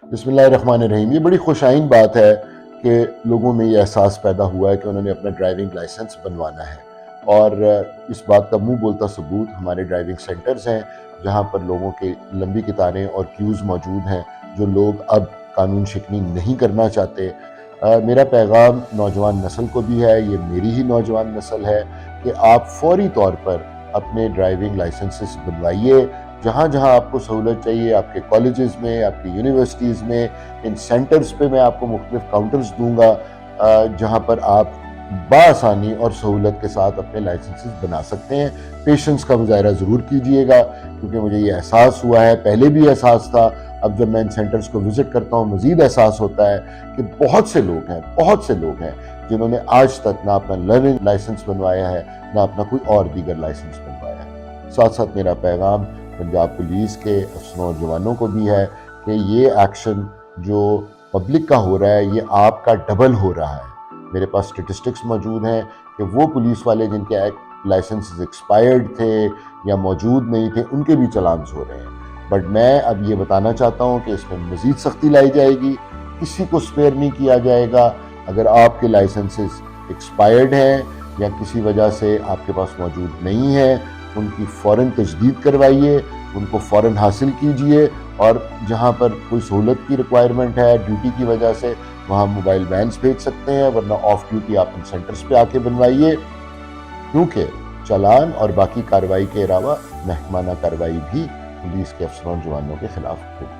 बिस्मिल्लाहिर्रहमानिर्रहीम। ये बड़ी खुशाइन बात है कि लोगों में ये एहसास पैदा हुआ है कि उन्होंने अपना ड्राइविंग लाइसेंस बनवाना है, और इस बात का मुंह बोलता सबूत हमारे ड्राइविंग सेंटर्स हैं, जहां पर लोगों की लंबी कतारें और क्यूज़ मौजूद हैं, जो लोग अब कानून शिकनी नहीं करना चाहते। मेरा पैगाम नौजवान नस्ल को भी है, ये मेरी ही नौजवान नस्ल है, कि आप फौरी तौर पर अपने ड्राइविंग लाइसेंसेस बनवाइए। जहाँ जहाँ आपको सहूलत चाहिए, आपके कॉलेजेस में, आपकी यूनिवर्सिटीज़ में, इन सेंटर्स पे मैं आपको मुख्तलिफ काउंटर्स दूंगा, जहाँ पर आप बासानी और सहूलत के साथ अपने लाइसेंसेस बना सकते हैं। पेशेंस का मुजाहरा ज़रूर कीजिएगा, क्योंकि मुझे ये एहसास हुआ है, पहले भी एहसास था, अब जब मैं इन सेंटर्स को विज़िट करता हूँ मज़ीद एहसास होता है कि बहुत से लोग हैं जिन्होंने आज तक ना अपना लर्निंग लाइसेंस बनवाया है, ना अपना कोई और दीगर लाइसेंस बनवाया है। साथ साथ मेरा पैगाम पंजाब पुलिस के अफसरों और जवानों को भी है कि ये एक्शन जो पब्लिक का हो रहा है, ये आपका डबल हो रहा है। मेरे पास स्टेटिस्टिक्स मौजूद हैं कि वो पुलिस वाले जिनके लाइसेंसेस एक्सपायर्ड थे या मौजूद नहीं थे, उनके भी चलान्स हो रहे हैं। बट मैं अब ये बताना चाहता हूँ कि इसमें मज़ीद सख्ती लाई जाएगी, किसी को स्पेयर नहीं किया जाएगा। अगर आपके लाइसेंसेस एक्सपायर्ड हैं या किसी वजह से आपके पास मौजूद नहीं है, उनकी फ़ौरन तजदीद करवाइए, उनको फ़ौरन हासिल कीजिए, और जहाँ पर कोई सहूलत की रिक्वायरमेंट है ड्यूटी की वजह से, वहाँ मोबाइल वैन्स भेज सकते हैं, वरना ऑफ ड्यूटी आप इन सेंटर्स पे आके बनवाइए, क्योंकि चालान और बाकी कार्रवाई के अलावा महकमाना कार्रवाई भी पुलिस के अफसरों जवानों के खिलाफ होगी।